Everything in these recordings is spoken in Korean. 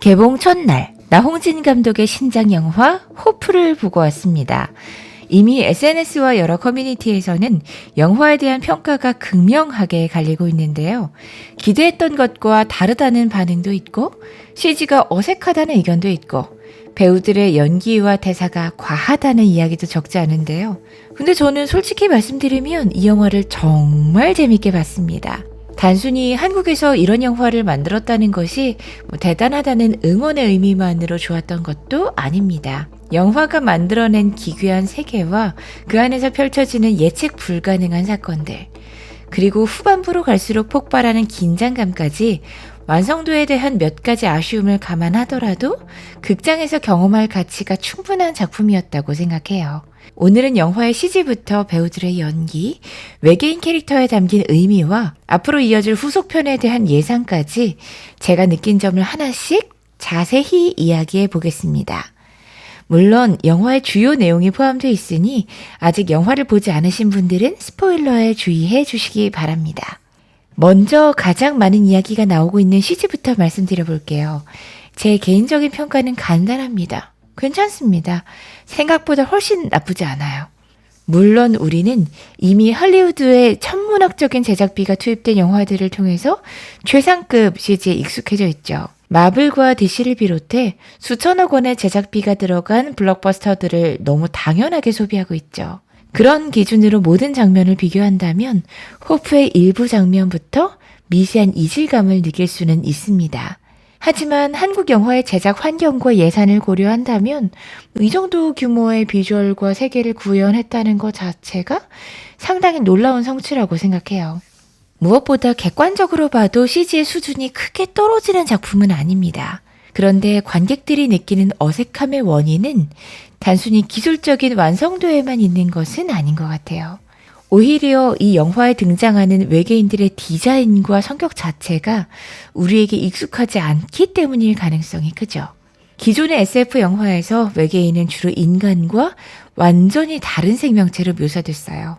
개봉 첫날 나홍진 감독의 신작 영화 호프를 보고 왔습니다. 이미 SNS와 여러 커뮤니티에서는 영화에 대한 평가가 극명하게 갈리고 있는데요. 기대했던 것과 다르다는 반응도 있고 CG가 어색하다는 의견도 있고 배우들의 연기와 대사가 과하다는 이야기도 적지 않은데요. 근데 저는 솔직히 말씀드리면 이 영화를 정말 재밌게 봤습니다. 단순히 한국에서 이런 영화를 만들었다는 것이 대단하다는 응원의 의미만으로 좋았던 것도 아닙니다. 영화가 만들어낸 기괴한 세계와 그 안에서 펼쳐지는 예측 불가능한 사건들, 그리고 후반부로 갈수록 폭발하는 긴장감까지 완성도에 대한 몇 가지 아쉬움을 감안하더라도 극장에서 경험할 가치가 충분한 작품이었다고 생각해요. 오늘은 영화의 CG부터 배우들의 연기, 외계인 캐릭터에 담긴 의미와 앞으로 이어질 후속편에 대한 예상까지 제가 느낀 점을 하나씩 자세히 이야기해 보겠습니다. 물론 영화의 주요 내용이 포함되어 있으니 아직 영화를 보지 않으신 분들은 스포일러에 주의해 주시기 바랍니다. 먼저 가장 많은 이야기가 나오고 있는 CG부터 말씀드려 볼게요. 제 개인적인 평가는 간단합니다. 괜찮습니다. 생각보다 훨씬 나쁘지 않아요. 물론 우리는 이미 할리우드의 천문학적인 제작비가 투입된 영화들을 통해서 최상급 CG에 익숙해져 있죠. 마블과 DC를 비롯해 수천억 원의 제작비가 들어간 블록버스터들을 너무 당연하게 소비하고 있죠. 그런 기준으로 모든 장면을 비교한다면 호프의 일부 장면부터 미세한 이질감을 느낄 수는 있습니다. 하지만 한국 영화의 제작 환경과 예산을 고려한다면 이 정도 규모의 비주얼과 세계를 구현했다는 것 자체가 상당히 놀라운 성취라고 생각해요. 무엇보다 객관적으로 봐도 CG의 수준이 크게 떨어지는 작품은 아닙니다. 그런데 관객들이 느끼는 어색함의 원인은 단순히 기술적인 완성도에만 있는 것은 아닌 것 같아요. 오히려 이 영화에 등장하는 외계인들의 디자인과 성격 자체가 우리에게 익숙하지 않기 때문일 가능성이 크죠. 기존의 SF 영화에서 외계인은 주로 인간과 완전히 다른 생명체로 묘사됐어요.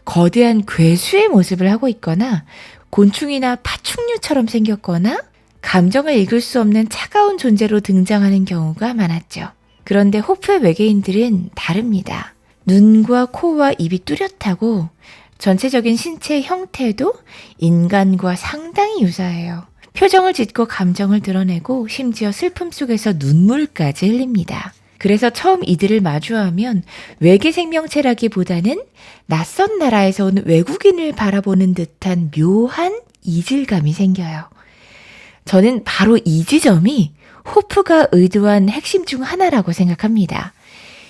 거대한 괴수의 모습을 하고 있거나 곤충이나 파충류처럼 생겼거나 감정을 읽을 수 없는 차가운 존재로 등장하는 경우가 많았죠. 그런데 호프의 외계인들은 다릅니다. 눈과 코와 입이 뚜렷하고 전체적인 신체 형태도 인간과 상당히 유사해요. 표정을 짓고 감정을 드러내고 심지어 슬픔 속에서 눈물까지 흘립니다. 그래서 처음 이들을 마주하면 외계 생명체라기보다는 낯선 나라에서 온 외국인을 바라보는 듯한 묘한 이질감이 생겨요. 저는 바로 이 지점이 호프가 의도한 핵심 중 하나라고 생각합니다.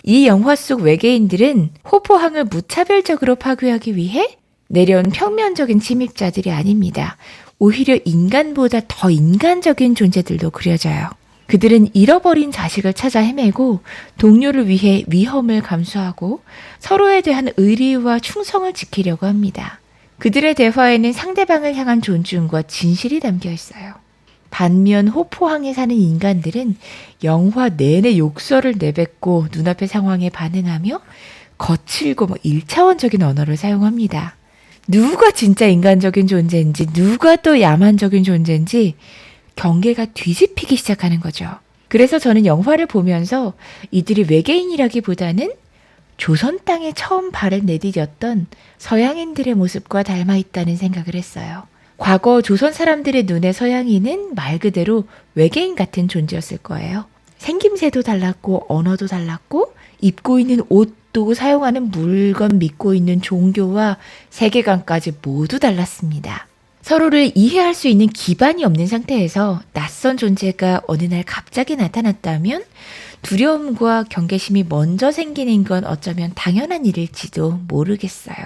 이 영화 속 외계인들은 호포항을 무차별적으로 파괴하기 위해 내려온 평면적인 침입자들이 아닙니다. 오히려 인간보다 더 인간적인 존재들도 그려져요. 그들은 잃어버린 자식을 찾아 헤매고 동료를 위해 위험을 감수하고 서로에 대한 의리와 충성을 지키려고 합니다. 그들의 대화에는 상대방을 향한 존중과 진실이 담겨 있어요. 반면 호포항에 사는 인간들은 영화 내내 욕설을 내뱉고 눈앞의 상황에 반응하며 거칠고 1차원적인 언어를 사용합니다. 누가 진짜 인간적인 존재인지 누가 또 야만적인 존재인지 경계가 뒤집히기 시작하는 거죠. 그래서 저는 영화를 보면서 이들이 외계인이라기보다는 조선 땅에 처음 발을 내디뎠던 서양인들의 모습과 닮아 있다는 생각을 했어요. 과거 조선 사람들의 눈에 서양인은 말 그대로 외계인 같은 존재였을 거예요. 생김새도 달랐고 언어도 달랐고 입고 있는 옷도 사용하는 물건 믿고 있는 종교와 세계관까지 모두 달랐습니다. 서로를 이해할 수 있는 기반이 없는 상태에서 낯선 존재가 어느 날 갑자기 나타났다면 두려움과 경계심이 먼저 생기는 건 어쩌면 당연한 일일지도 모르겠어요.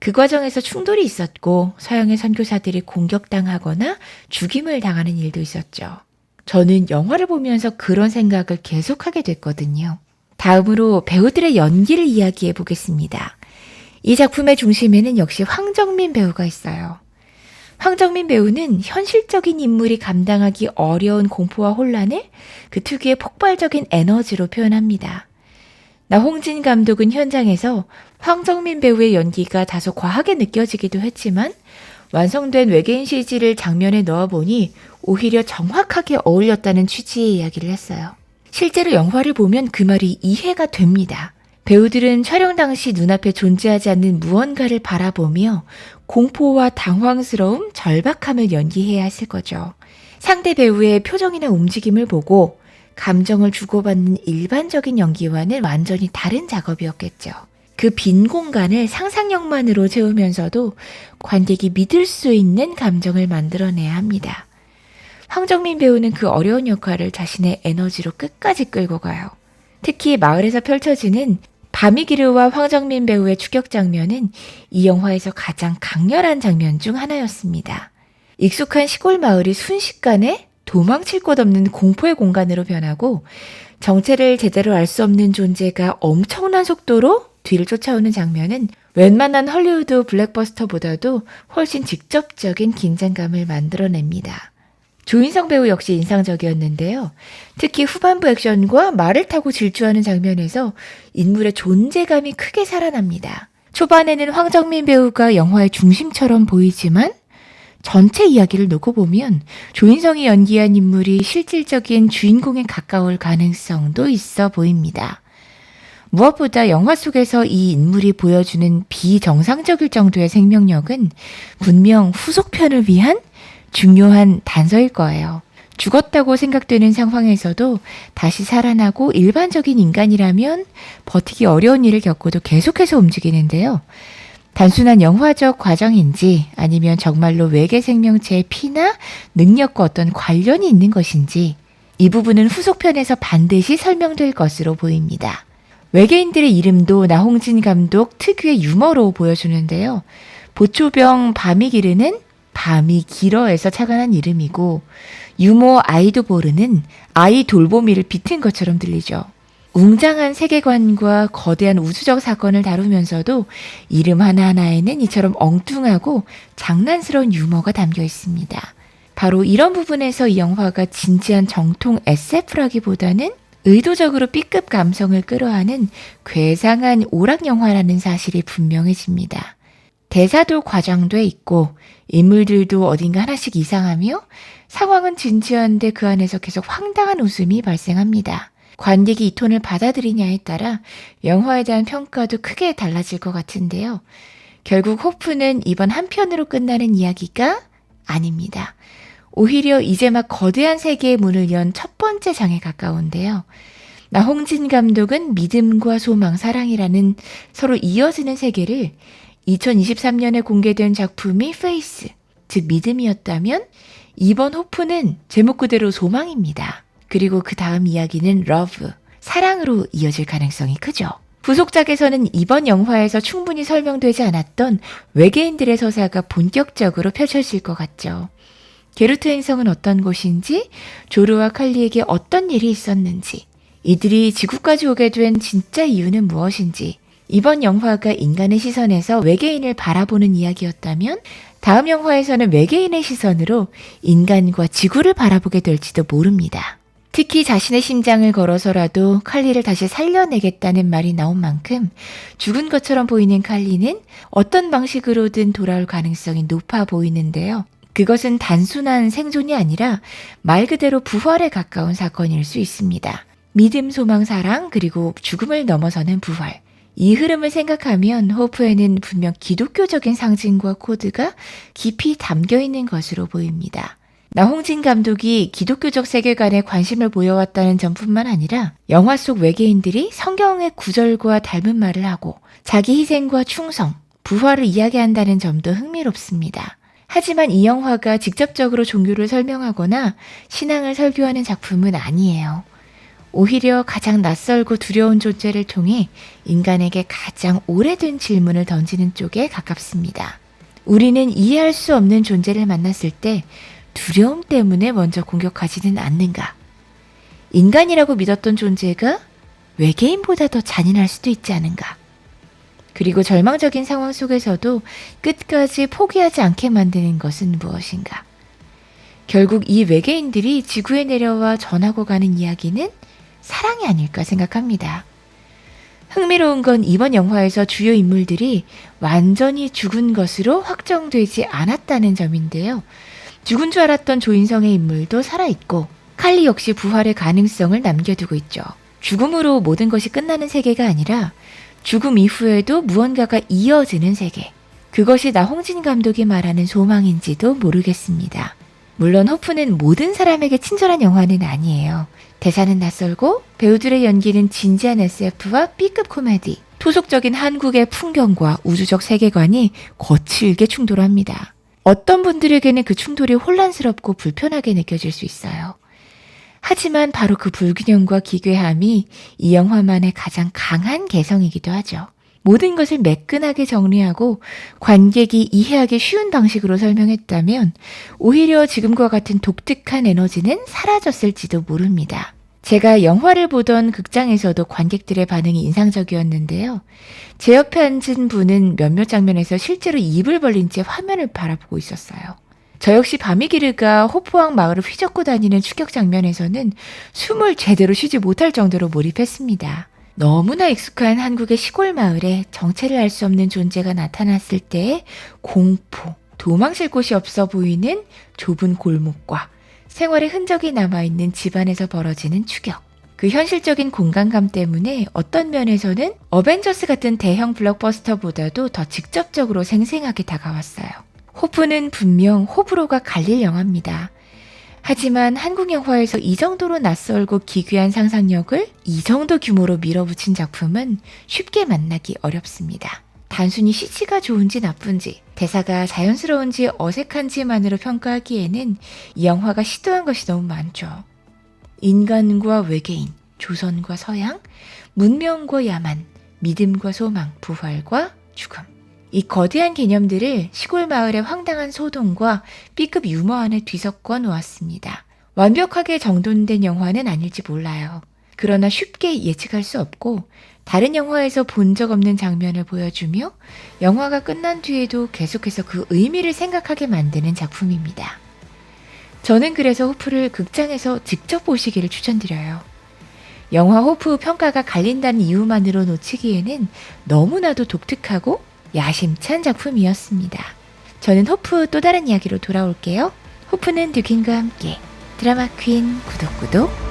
그 과정에서 충돌이 있었고 서양의 선교사들이 공격당하거나 죽임을 당하는 일도 있었죠. 저는 영화를 보면서 그런 생각을 계속하게 됐거든요. 다음으로 배우들의 연기를 이야기해 보겠습니다. 이 작품의 중심에는 역시 황정민 배우가 있어요. 황정민 배우는 현실적인 인물이 감당하기 어려운 공포와 혼란을 그 특유의 폭발적인 에너지로 표현합니다. 나홍진 감독은 현장에서 황정민 배우의 연기가 다소 과하게 느껴지기도 했지만 완성된 외계인 CG를 장면에 넣어보니 오히려 정확하게 어울렸다는 취지의 이야기를 했어요. 실제로 영화를 보면 그 말이 이해가 됩니다. 배우들은 촬영 당시 눈앞에 존재하지 않는 무언가를 바라보며 공포와 당황스러움, 절박함을 연기해야 했을 거죠. 상대 배우의 표정이나 움직임을 보고 감정을 주고받는 일반적인 연기와는 완전히 다른 작업이었겠죠. 그 빈 공간을 상상력만으로 채우면서도 관객이 믿을 수 있는 감정을 만들어내야 합니다. 황정민 배우는 그 어려운 역할을 자신의 에너지로 끝까지 끌고 가요. 특히 마을에서 펼쳐지는 바미기르와 황정민 배우의 추격 장면은 이 영화에서 가장 강렬한 장면 중 하나였습니다. 익숙한 시골 마을이 순식간에 도망칠 곳 없는 공포의 공간으로 변하고 정체를 제대로 알 수 없는 존재가 엄청난 속도로 뒤를 쫓아오는 장면은 웬만한 헐리우드 블랙버스터보다도 훨씬 직접적인 긴장감을 만들어냅니다. 조인성 배우 역시 인상적이었는데요. 특히 후반부 액션과 말을 타고 질주하는 장면에서 인물의 존재감이 크게 살아납니다. 초반에는 황정민 배우가 영화의 중심처럼 보이지만 전체 이야기를 놓고 보면 조인성이 연기한 인물이 실질적인 주인공에 가까울 가능성도 있어 보입니다. 무엇보다 영화 속에서 이 인물이 보여주는 비정상적일 정도의 생명력은 분명 후속편을 위한 중요한 단서일 거예요. 죽었다고 생각되는 상황에서도 다시 살아나고 일반적인 인간이라면 버티기 어려운 일을 겪고도 계속해서 움직이는데요. 단순한 영화적 과정인지 아니면 정말로 외계 생명체의 피나 능력과 어떤 관련이 있는 것인지 이 부분은 후속편에서 반드시 설명될 것으로 보입니다. 외계인들의 이름도 나홍진 감독 특유의 유머로 보여주는데요. 보초병 바미기르는 밤이 길어에서 착안한 이름이고 유모 아이도보르는 아이 돌보미를 빗은 것처럼 들리죠. 웅장한 세계관과 거대한 우주적 사건을 다루면서도 이름 하나하나에는 이처럼 엉뚱하고 장난스러운 유머가 담겨 있습니다. 바로 이런 부분에서 이 영화가 진지한 정통 SF라기보다는 의도적으로 B급 감성을 끌어안은 괴상한 오락 영화라는 사실이 분명해집니다. 대사도 과장돼 있고 인물들도 어딘가 하나씩 이상하며 상황은 진지한데 그 안에서 계속 황당한 웃음이 발생합니다. 관객이 이 톤을 받아들이냐에 따라 영화에 대한 평가도 크게 달라질 것 같은데요. 결국 호프는 이번 한 편으로 끝나는 이야기가 아닙니다. 오히려 이제 막 거대한 세계의 문을 연 첫 번째 장에 가까운데요. 나홍진 감독은 믿음과 소망, 사랑이라는 서로 이어지는 세계를 2023년에 공개된 작품이 페이스, 즉 믿음이었다면 이번 호프는 제목 그대로 소망입니다. 그리고 그 다음 이야기는 러브, 사랑으로 이어질 가능성이 크죠. 후속작에서는 이번 영화에서 충분히 설명되지 않았던 외계인들의 서사가 본격적으로 펼쳐질 것 같죠. 게루트 행성은 어떤 곳인지, 조르와 칼리에게 어떤 일이 있었는지, 이들이 지구까지 오게 된 진짜 이유는 무엇인지, 이번 영화가 인간의 시선에서 외계인을 바라보는 이야기였다면 다음 영화에서는 외계인의 시선으로 인간과 지구를 바라보게 될지도 모릅니다. 특히 자신의 심장을 걸어서라도 칼리를 다시 살려내겠다는 말이 나온 만큼 죽은 것처럼 보이는 칼리는 어떤 방식으로든 돌아올 가능성이 높아 보이는데요. 그것은 단순한 생존이 아니라 말 그대로 부활에 가까운 사건일 수 있습니다. 믿음, 소망, 사랑, 그리고 죽음을 넘어서는 부활. 이 흐름을 생각하면 호프에는 분명 기독교적인 상징과 코드가 깊이 담겨 있는 것으로 보입니다. 나홍진 감독이 기독교적 세계관에 관심을 보여왔다는 점뿐만 아니라 영화 속 외계인들이 성경의 구절과 닮은 말을 하고 자기 희생과 충성, 부활을 이야기한다는 점도 흥미롭습니다. 하지만 이 영화가 직접적으로 종교를 설명하거나 신앙을 설교하는 작품은 아니에요. 오히려 가장 낯설고 두려운 존재를 통해 인간에게 가장 오래된 질문을 던지는 쪽에 가깝습니다. 우리는 이해할 수 없는 존재를 만났을 때 두려움 때문에 먼저 공격하지는 않는가? 인간이라고 믿었던 존재가 외계인보다 더 잔인할 수도 있지 않은가? 그리고 절망적인 상황 속에서도 끝까지 포기하지 않게 만드는 것은 무엇인가? 결국 이 외계인들이 지구에 내려와 전하고 가는 이야기는 사랑이 아닐까 생각합니다. 흥미로운 건 이번 영화에서 주요 인물들이 완전히 죽은 것으로 확정되지 않았다는 점인데요. 죽은 줄 알았던 조인성의 인물도 살아있고 칼리 역시 부활의 가능성을 남겨두고 있죠. 죽음으로 모든 것이 끝나는 세계가 아니라 죽음 이후에도 무언가가 이어지는 세계. 그것이 나홍진 감독이 말하는 소망인지도 모르겠습니다. 물론 호프는 모든 사람에게 친절한 영화는 아니에요. 대사는 낯설고 배우들의 연기는 진지한 SF와 B급 코미디, 토속적인 한국의 풍경과 우주적 세계관이 거칠게 충돌합니다. 어떤 분들에게는 그 충돌이 혼란스럽고 불편하게 느껴질 수 있어요. 하지만 바로 그 불균형과 기괴함이 이 영화만의 가장 강한 개성이기도 하죠. 모든 것을 매끈하게 정리하고 관객이 이해하기 쉬운 방식으로 설명했다면 오히려 지금과 같은 독특한 에너지는 사라졌을지도 모릅니다. 제가 영화를 보던 극장에서도 관객들의 반응이 인상적이었는데요. 제 옆에 앉은 분은 몇몇 장면에서 실제로 입을 벌린 채 화면을 바라보고 있었어요. 저 역시 바미기르가 호프왕 마을을 휘젓고 다니는 추격 장면에서는 숨을 제대로 쉬지 못할 정도로 몰입했습니다. 너무나 익숙한 한국의 시골 마을에 정체를 알 수 없는 존재가 나타났을 때의 공포, 도망칠 곳이 없어 보이는 좁은 골목과 생활의 흔적이 남아있는 집안에서 벌어지는 추격. 그 현실적인 공간감 때문에 어떤 면에서는 어벤져스 같은 대형 블록버스터보다도 더 직접적으로 생생하게 다가왔어요. 호프는 분명 호불호가 갈릴 영화입니다. 하지만 한국 영화에서 이 정도로 낯설고 기괴한 상상력을 이 정도 규모로 밀어붙인 작품은 쉽게 만나기 어렵습니다. 단순히 CG가 좋은지 나쁜지, 대사가 자연스러운지 어색한지만으로 평가하기에는 이 영화가 시도한 것이 너무 많죠. 인간과 외계인, 조선과 서양, 문명과 야만, 믿음과 소망, 부활과 죽음. 이 거대한 개념들을 시골 마을의 황당한 소동과 B급 유머 안에 뒤섞어 놓았습니다. 완벽하게 정돈된 영화는 아닐지 몰라요. 그러나 쉽게 예측할 수 없고 다른 영화에서 본 적 없는 장면을 보여주며 영화가 끝난 뒤에도 계속해서 그 의미를 생각하게 만드는 작품입니다. 저는 그래서 호프를 극장에서 직접 보시기를 추천드려요. 영화 호프 평가가 갈린다는 이유만으로 놓치기에는 너무나도 독특하고 야심찬 작품이었습니다. 저는 호프 또 다른 이야기로 돌아올게요. 호프는 듀킨과 함께 드라마 퀸 구독